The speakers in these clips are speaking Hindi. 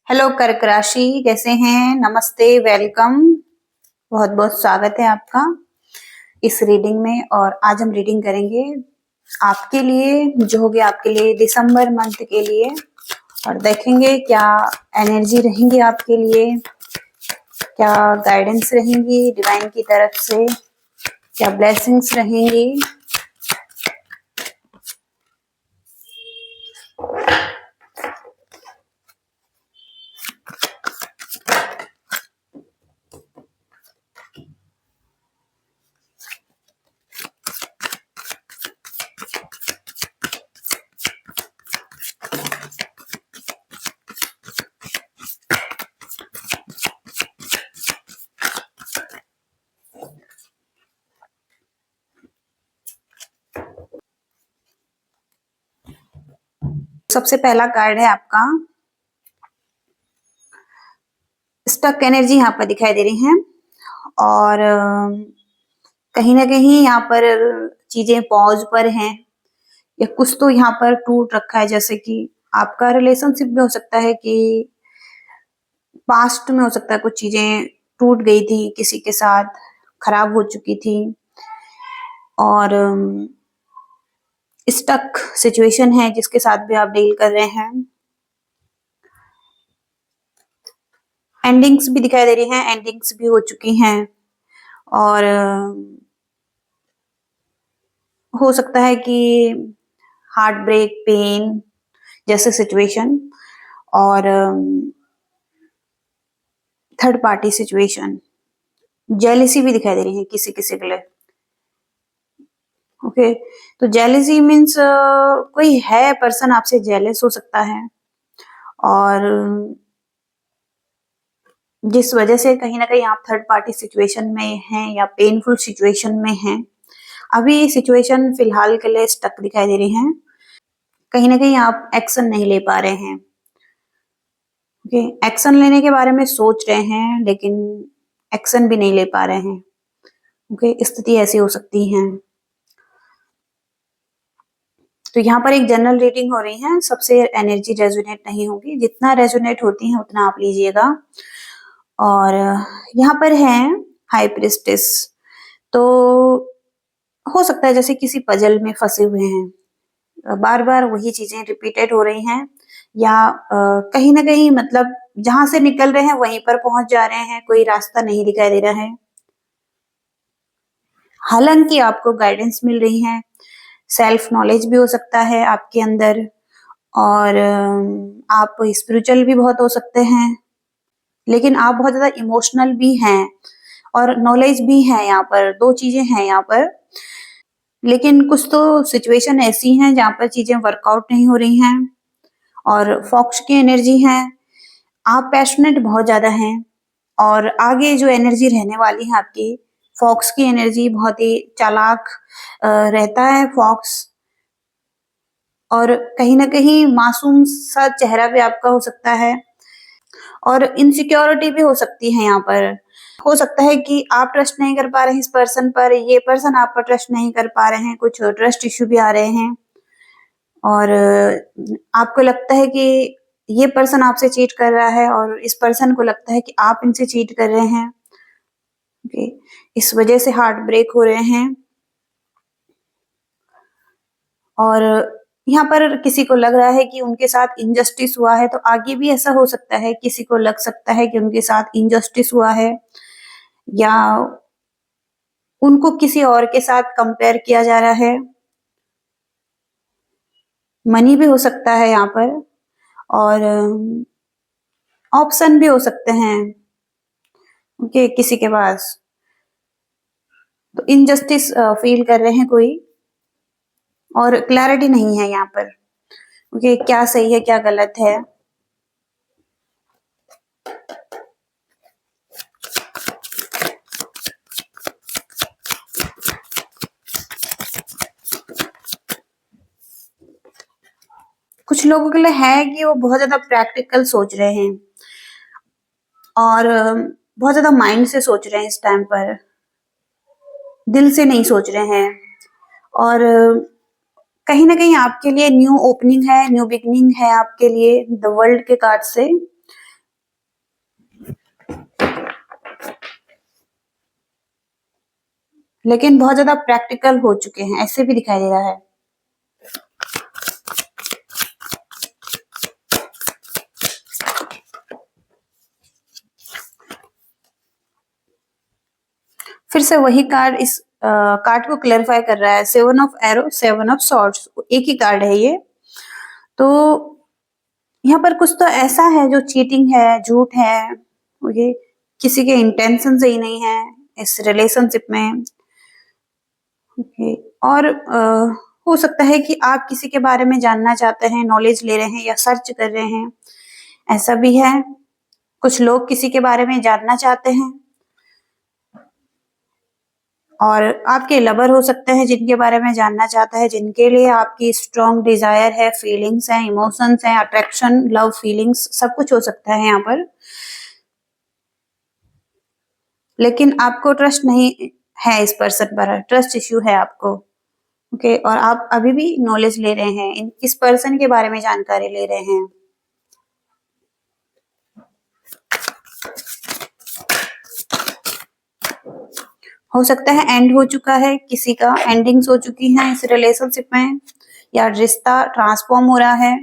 हेलो कर्क राशि, कैसे हैं? नमस्ते, वेलकम। बहुत बहुत स्वागत है आपका इस रीडिंग में। और आज हम रीडिंग करेंगे आपके लिए, जो हो गया आपके लिए दिसंबर मंथ के लिए। और देखेंगे क्या एनर्जी रहेंगी आपके लिए, क्या गाइडेंस रहेंगी डिवाइन की तरफ से, क्या ब्लेसिंग्स रहेंगी। सबसे पहला कार्ड है आपका स्टक एनर्जी, यहाँ पर दिखाई दे रही है। और कहीं ना कहीं यहाँ पर चीजें पॉज पर हैं, या कुछ तो यहाँ पर टूट रखा है। जैसे कि आपका रिलेशनशिप में हो सकता है कि पास्ट में हो सकता है कुछ चीजें टूट गई थी, किसी के साथ खराब हो चुकी थी। और स्टक सिचुएशन है जिसके साथ भी आप डील कर रहे हैं। एंडिंग्स भी दिखाई दे रही हैं, एंडिंग्स भी हो चुकी हैं। और हो सकता है कि हार्ट ब्रेक, पेन जैसे सिचुएशन। और थर्ड पार्टी सिचुएशन, जेलिसी भी दिखाई दे रही है किसी किसी के लिए। ओके, तो जेलिसी मीन्स कोई है पर्सन आपसे जेलस हो सकता है, और जिस वजह से कहीं ना कहीं आप थर्ड पार्टी सिचुएशन में हैं या पेनफुल सिचुएशन में हैं। अभी ये सिचुएशन फिलहाल के लिए स्टक दिखाई दे रही है। कहीं ना कहीं आप एक्शन नहीं ले पा रहे हैं। ओके, एक्शन लेने के बारे में सोच रहे हैं लेकिन एक्शन भी नहीं ले पा रहे हैं। ओके, स्थिति ऐसी हो सकती है। तो यहाँ पर एक जनरल रीडिंग हो रही है, सबसे एनर्जी रेजोनेट नहीं होगी, जितना रेजोनेट होती है उतना आप लीजिएगा। और यहाँ पर है हाई प्रिस्टेस। तो हो सकता है जैसे किसी पजल में फंसे हुए हैं, बार बार वही चीजें रिपीटेड हो रही हैं, या कहीं ना कहीं मतलब जहां से निकल रहे हैं वहीं पर पहुंच जा रहे हैं, कोई रास्ता नहीं दिखाई दे रहा है। हालांकि आपको गाइडेंस मिल रही है, सेल्फ नॉलेज भी हो सकता है आपके अंदर। और आप स्पिरिचुअल भी बहुत हो सकते हैं, लेकिन आप बहुत ज्यादा इमोशनल भी हैं और नॉलेज भी है। यहाँ पर दो चीजें हैं यहाँ पर। लेकिन कुछ तो सिचुएशन ऐसी हैं जहाँ पर चीजें वर्कआउट नहीं हो रही हैं। और फॉक्स की एनर्जी है, आप पैशनेट बहुत ज्यादा हैं, और आगे जो एनर्जी रहने वाली है आपकी, फॉक्स की एनर्जी बहुत ही चालाक रहता है फॉक्स। और कहीं ना कहीं मासूम सा चेहरा भी आपका हो सकता है, और इनसिक्योरिटी भी हो सकती है यहाँ पर। हो सकता है कि आप ट्रस्ट नहीं कर पा रहे हैं इस पर्सन पर, ये पर्सन आप पर ट्रस्ट नहीं कर पा रहे हैं, कुछ ट्रस्ट इश्यू भी आ रहे हैं। और आपको लगता है कि ये पर्सन आपसे चीट कर रहा है, और इस पर्सन को लगता है कि आप इनसे चीट कर रहे हैं। ओके, इस वजह से हार्ट ब्रेक हो रहे हैं। और यहाँ पर किसी को लग रहा है कि उनके साथ इनजस्टिस हुआ है, तो आगे भी ऐसा हो सकता है, किसी को लग सकता है कि उनके साथ इनजस्टिस हुआ है, या उनको किसी और के साथ कंपेयर किया जा रहा है। मनी भी हो सकता है यहाँ पर, और ऑप्शन भी हो सकते हैं उनके किसी के पास। तो इनजस्टिस फील कर रहे हैं कोई, और क्लैरिटी नहीं है यहाँ पर। ओके, क्या सही है क्या गलत है। कुछ लोगों के लिए है कि वो बहुत ज्यादा प्रैक्टिकल सोच रहे हैं, और बहुत ज्यादा माइंड से सोच रहे हैं इस टाइम पर, दिल से नहीं सोच रहे हैं। और कहीं ना कहीं आपके लिए न्यू ओपनिंग है, न्यू बिगनिंग है आपके लिए द वर्ल्ड के कार्ड से। लेकिन बहुत ज्यादा प्रैक्टिकल हो चुके हैं, ऐसे भी दिखाई दे रहा है। फिर से वही कार्ड इस कार्ड को क्लैरिफाई कर रहा है। 7 ऑफ एरो, 7 ऑफ सॉर्ड्स, एक ही कार्ड है ये। तो यहाँ पर कुछ तो ऐसा है जो चीटिंग है, झूठ है, ओके, किसी के इंटेंशन सही नहीं है इस रिलेशनशिप में, ओके। और हो सकता है कि आप किसी के बारे में जानना चाहते हैं, नॉलेज ले रहे हैं या सर्च कर रहे हैं, ऐसा भी है। कुछ लोग किसी के बारे में जानना चाहते हैं, और आपके लवर हो सकते हैं जिनके बारे में जानना चाहता है, जिनके लिए आपकी स्ट्रॉन्ग डिजायर है, फीलिंग्स हैं, इमोशंस हैं, अट्रैक्शन, लव फीलिंग्स, सब कुछ हो सकता है यहाँ पर। लेकिन आपको ट्रस्ट नहीं है इस पर्सन पर, ट्रस्ट इश्यू है आपको, ओके। और आप अभी भी नॉलेज ले रहे हैं, इस पर्सन के बारे में जानकारी ले रहे हैं। हो सकता है एंड हो चुका है, किसी का एंडिंग्स हो चुकी हैं इस रिलेशनशिप में, या रिश्ता ट्रांसफॉर्म हो रहा है।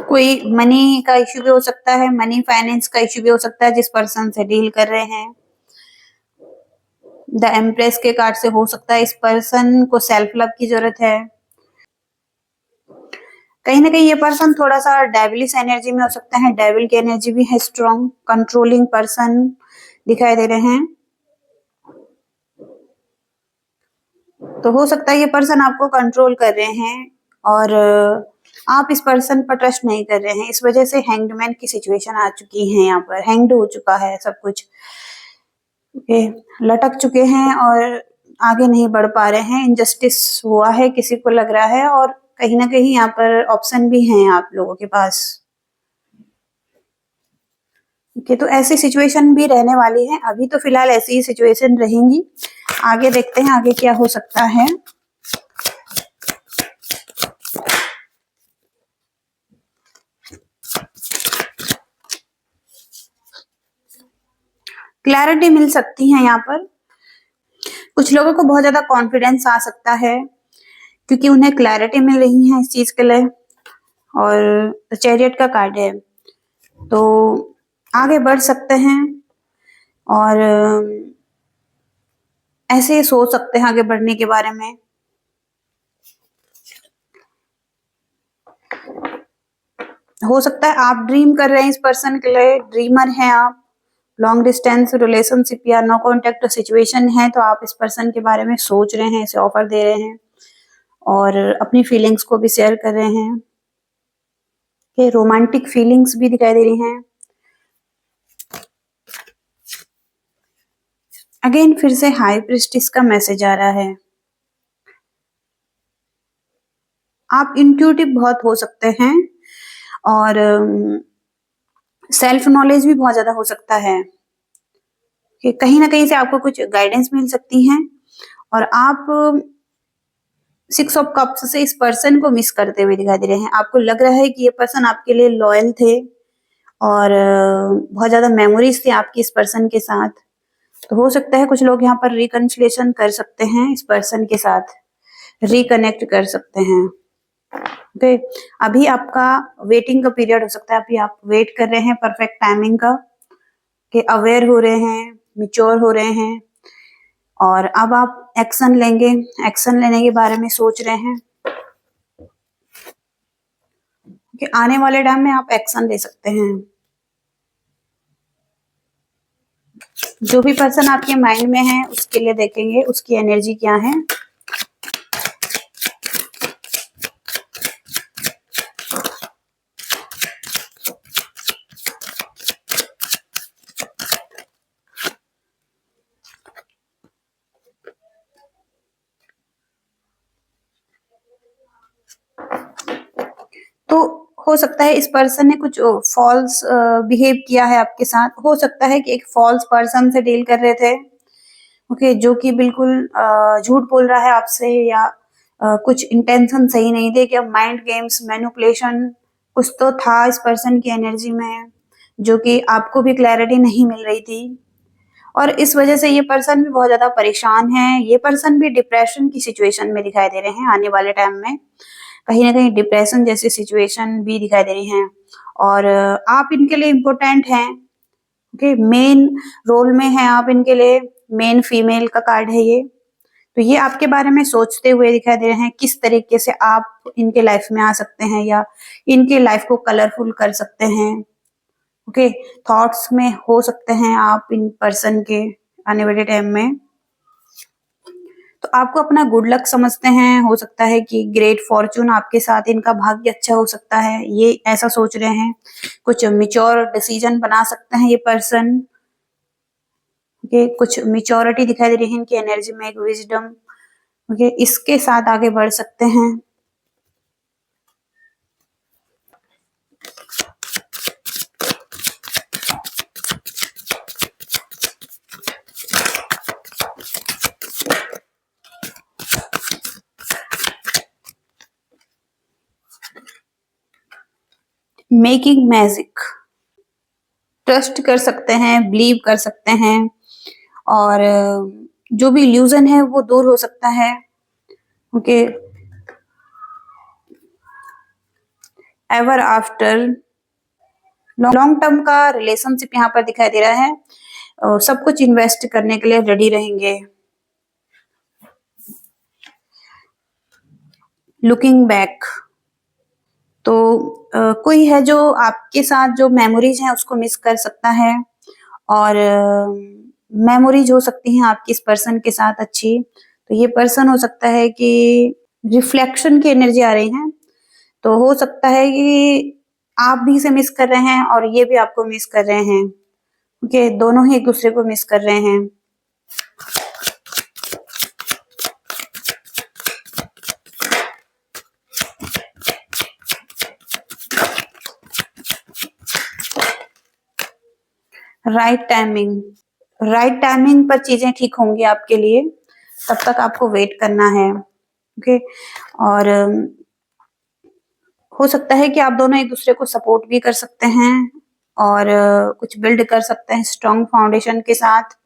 कोई मनी का इश्यू भी हो सकता है, मनी फाइनेंस का इश्यू भी हो सकता है जिस पर्सन से डील कर रहे हैं। द एम्प्रेस के कार्ड से हो सकता है इस पर्सन को सेल्फ लव की जरूरत है। कहीं ना कहीं ये पर्सन थोड़ा सा डेविलिश एनर्जी में हो सकता है, डेविल की एनर्जी भी है, स्ट्रॉन्ग कंट्रोलिंग पर्सन दिखाई दे रहे हैं। तो हो सकता है ये पर्सन आपको कंट्रोल कर रहे हैं, और आप इस पर्सन पर ट्रस्ट नहीं कर रहे हैं, इस वजह से हैंगड की सिचुएशन आ चुकी है। यहाँ पर हैंग्ड हो चुका है सब कुछ, ओके, लटक चुके हैं और आगे नहीं बढ़ पा रहे हैं, इनजस्टिस हुआ है किसी को लग रहा है, और कहीं ना कहीं यहाँ पर ऑप्शन भी हैं आप लोगों के पास, ओके। तो ऐसी सिचुएशन भी रहने वाली है, अभी तो फिलहाल ऐसी ही सिचुएशन रहेंगी, आगे देखते हैं आगे क्या हो सकता है। क्लैरिटी मिल सकती है यहाँ पर, कुछ लोगों को बहुत ज्यादा कॉन्फिडेंस आ सकता है क्योंकि उन्हें क्लैरिटी मिल रही है इस चीज के लिए, और चैरियट का कार्ड है, तो आगे बढ़ सकते हैं और ऐसे ही सोच सकते हैं आगे बढ़ने के बारे में। हो सकता है आप ड्रीम कर रहे हैं इस पर्सन के लिए, ड्रीमर हैं आप, लॉन्ग डिस्टेंस रिलेशनशिप या नो कॉन्टेक्ट सिचुएशन है, तो आप इस पर्सन के बारे में सोच रहे हैं, इसे ऑफर दे रहे हैं और अपनी फीलिंग्स को भी शेयर कर रहे हैं। ये रोमांटिक फीलिंग्स भी दिखाई दे रही हैं। अगेन फिर से हाई प्रिस्टिस का मैसेज आ रहा है। आप इंट्यूटिव बहुत हो सकते हैं, और सेल्फ नॉलेज भी बहुत ज्यादा हो सकता है कि कहीं ना कहीं से आपको कुछ गाइडेंस मिल सकती है, और आप 6 ऑफ कप्स से इस पर्सन को मिस करते हुए दिखाई दे रहे हैं। आपको लग रहा है कि ये पर्सन आपके लिए लॉयल थे, और बहुत ज्यादा मेमोरीज थी आपकी इस पर्सन के साथ। तो हो सकता है कुछ लोग यहाँ पर रिकन्सिलेशन कर सकते हैं, इस पर्सन के साथ रिकनेक्ट कर सकते हैं, ओके। अभी आपका वेटिंग का पीरियड हो सकता है, अभी आप वेट कर रहे हैं परफेक्ट टाइमिंग का, कि अवेयर हो रहे हैं, मिच्योर हो रहे हैं, और अब आप एक्शन लेंगे, एक्शन लेने के बारे में सोच रहे हैं कि आने वाले टाइम में आप एक्शन ले सकते हैं। जो भी पर्सन आपके माइंड में है उसके लिए देखेंगे उसकी एनर्जी क्या है। तो हो सकता है इस पर्सन ने कुछ फॉल्स बिहेव किया है आपके साथ, हो सकता है कि एक फॉल्स पर्सन से डील कर रहे थे, ओके, जो कि बिल्कुल झूठ बोल रहा है आपसे, या कुछ इंटेंशन सही नहीं थे, कि माइंड गेम्स, मैनिपुलेशन कुछ तो था इस पर्सन की एनर्जी में, जो कि आपको भी क्लैरिटी नहीं मिल रही थी। और इस वजह से ये पर्सन भी बहुत ज़्यादा परेशान है। ये पर्सन भी डिप्रेशन की सिचुएशन में दिखाई दे रहे हैं आने वाले टाइम में। कहीं न कहीं डिप्रेशन जैसी सिचुएशन भी दिखाई दे रही हैं, और आप इनके लिए इम्पोर्टेंट हैं, ओके? मेन रोल में हैं आप इनके लिए, मेन फीमेल का कार्ड है ये। तो ये आपके बारे में सोचते हुए दिखाई दे रहे हैं, किस तरीके से आप इनके लाइफ में आ सकते हैं या इनके लाइफ को कलरफुल कर सकते हैं, ओके? थॉट्स में हो सकते हैं आप इन पर्सन के आने वाले टाइम में। तो आपको अपना गुड लक समझते हैं, हो सकता है कि ग्रेट फॉर्च्यून आपके साथ, इनका भाग्य अच्छा हो सकता है, ये ऐसा सोच रहे हैं। कुछ मैच्योर डिसीजन बना सकते हैं ये पर्सन, ओके? कुछ मैच्योरिटी दिखाई दे रही है इनकी एनर्जी में, एक विजडम, ओके? इसके साथ आगे बढ़ सकते हैं। मेकिंग मैजिक, ट्रस्ट कर सकते हैं, बिलीव कर सकते हैं, और जो भी इल्यूजन है वो दूर हो सकता है, okay? Ever after, long term का रिलेशनशिप यहाँ पर दिखाई दे रहा है। सब कुछ इन्वेस्ट करने के लिए रेडी रहेंगे। लुकिंग बैक, तो कोई है जो आपके साथ जो मेमोरीज हैं उसको मिस कर सकता है, और मेमोरीज हो सकती हैं आपकी इस पर्सन के साथ अच्छी। तो ये पर्सन हो सकता है कि रिफ्लेक्शन की एनर्जी आ रही है, तो हो सकता है कि आप भी इसे मिस कर रहे हैं और ये भी आपको मिस कर रहे हैं, ओके? दोनों ही एक दूसरे को मिस कर रहे हैं। राइट टाइमिंग, राइट टाइमिंग पर चीजें ठीक होंगी आपके लिए, तब तक आपको वेट करना है, ओके? और हो सकता है कि आप दोनों एक दूसरे को सपोर्ट भी कर सकते हैं, और कुछ बिल्ड कर सकते हैं स्ट्रॉन्ग फाउंडेशन के साथ,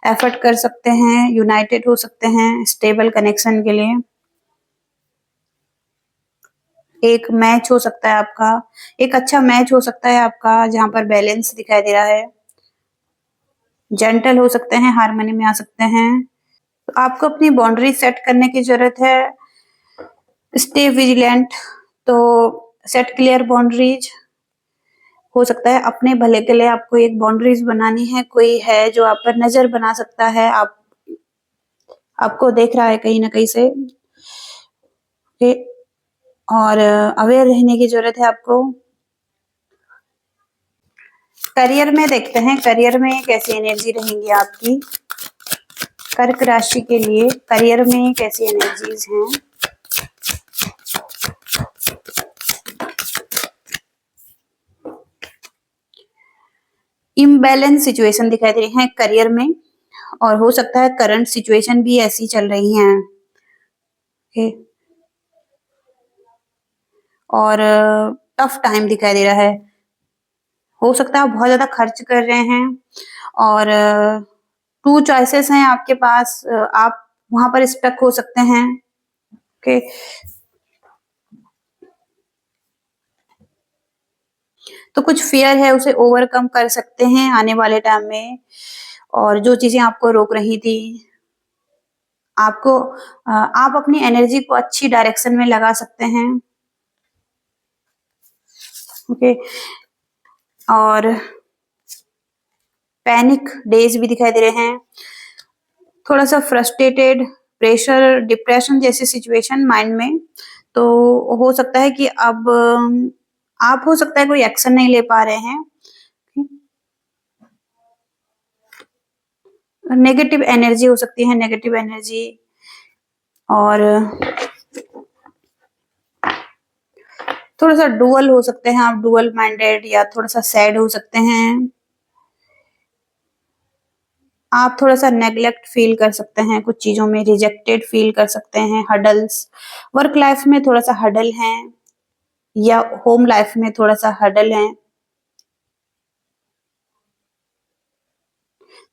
एफर्ट कर सकते हैं, यूनाइटेड हो सकते हैं स्टेबल कनेक्शन के लिए। एक मैच हो सकता है आपका, एक अच्छा मैच हो सकता है आपका, जहां पर बैलेंस दिखाई दे रहा है। जेंटल हो सकते हैं, हार्मनी में आ सकते हैं। तो आपको अपनी बाउंड्री सेट करने की जरूरत है। स्टे विजिलेंट, तो सेट क्लियर बाउंड्रीज। हो सकता है अपने भले के लिए आपको एक बाउंड्रीज बनानी है, कोई है जो आप पर नजर बना सकता है, आपको देख रहा है कहीं ना कहीं से, ओके? और अवेयर रहने की जरूरत है आपको। करियर में देखते हैं, करियर में कैसी एनर्जी रहेंगी आपकी, कर्क राशि के लिए करियर में कैसी एनर्जीज हैं। इम्बैलेंस सिचुएशन दिखाई दे रही है करियर में, और हो सकता है करंट सिचुएशन भी ऐसी चल रही है, ओके? और टफ टाइम दिखाई दे रहा है। हो सकता है आप बहुत ज्यादा खर्च कर रहे हैं, और टू चॉइसेस हैं आपके पास, आप वहां पर स्टक हो सकते हैं, ओके? तो कुछ फियर है उसे ओवरकम कर सकते हैं आने वाले टाइम में, और जो चीजें आपको रोक रही थी, आपको आप अपनी एनर्जी को अच्छी डायरेक्शन में लगा सकते हैं, ओके? और पैनिक डेज भी दिखाई दे रहे हैं, थोड़ा सा फ्रस्ट्रेटेड, प्रेशर, डिप्रेशन जैसी सिचुएशन माइंड में। तो हो सकता है कि अब आप हो सकता है कोई एक्शन नहीं ले पा रहे हैं, नेगेटिव एनर्जी हो सकती है, नेगेटिव एनर्जी। और थोड़ा सा डुअल हो सकते हैं आप, डुअल माइंडेड, या थोड़ा सा सैड हो सकते हैं। आप थोड़ा सा नेग्लेक्ट फील कर सकते हैं, कुछ चीजों में रिजेक्टेड फील कर सकते हैं, हडल्स, वर्क लाइफ में थोड़ा सा हडल है या होम लाइफ में थोड़ा सा हडल है।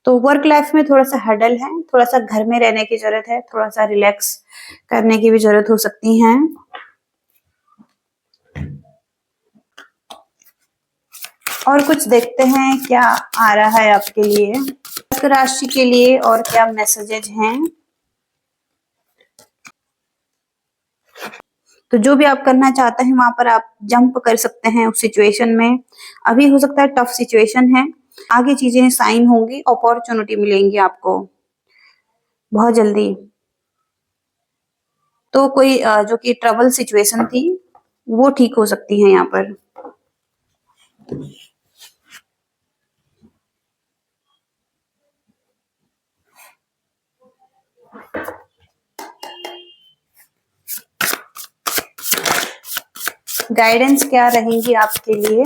तो वर्क लाइफ में थोड़ा सा हडल है, थोड़ा सा घर में रहने की जरूरत है, थोड़ा सा रिलैक्स करने की भी जरूरत हो सकती है। और कुछ देखते हैं क्या आ रहा है आपके लिए, कर्क राशि के लिए, और क्या मैसेजेज हैं। तो जो भी आप करना चाहते हैं वहां पर आप जंप कर सकते हैं उस सिचुएशन में। अभी हो सकता है टफ सिचुएशन है, आगे चीजें साइन होंगी, अपॉर्चुनिटी मिलेंगी आपको बहुत जल्दी। तो कोई जो कि ट्रबल सिचुएशन थी वो ठीक हो सकती है यहाँ पर। गाइडेंस क्या रहेंगी आपके लिए।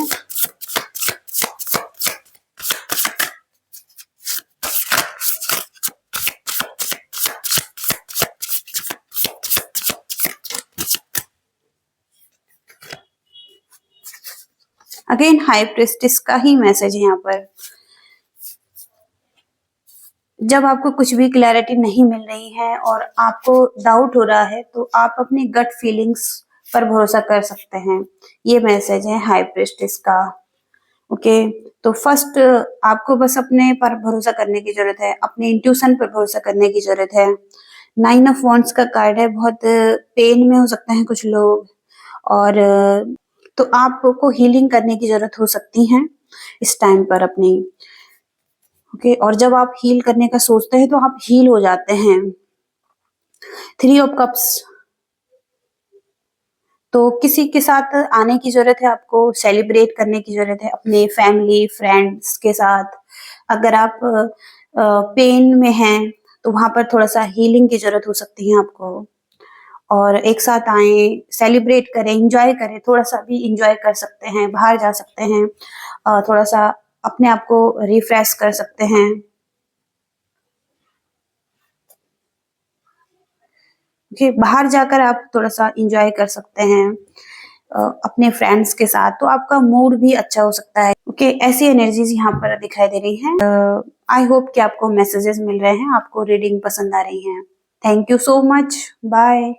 अगेन हाई प्रेस्टिस का ही मैसेज है यहाँ पर। जब आपको कुछ भी क्लैरिटी नहीं मिल रही है और आपको डाउट हो रहा है तो आप अपनी गट फीलिंग्स पर भरोसा कर सकते हैं, ये मैसेज है हाई प्रेस्टिस का। ओके, तो फर्स्ट आपको बस अपने पर भरोसा करने की जरूरत है, अपने इंट्यूशन पर भरोसा करने की जरूरत है। 9 ऑफ वॉन्ड्स का कार्ड है, बहुत पेन में हो सकते हैं कुछ लोग, और तो आपको हीलिंग करने की जरूरत हो सकती है इस टाइम पर अपनी। ओके, और जब आप हील करने का सोचते हैं तो आप हील हो जाते हैं। 3 ऑफ कप्स, तो किसी के साथ आने की जरूरत है, आपको सेलिब्रेट करने की जरूरत है अपने फैमिली फ्रेंड्स के साथ। अगर आप पेन में हैं तो वहां पर थोड़ा सा हीलिंग की जरूरत हो सकती है आपको, और एक साथ आए, सेलिब्रेट करें, एंजॉय करें, थोड़ा सा भी एंजॉय कर सकते हैं, बाहर जा सकते हैं, थोड़ा सा अपने आप को रिफ्रेश कर सकते हैं। कि बाहर जाकर आप थोड़ा सा एंजॉय कर सकते हैं अपने फ्रेंड्स के साथ, तो आपका मूड भी अच्छा हो सकता है। ओके, ऐसी एनर्जीज यहाँ पर दिखाई दे रही हैं। आई होप कि आपको मैसेजेस मिल रहे हैं, आपको रीडिंग पसंद आ रही है। Thank you so much, bye.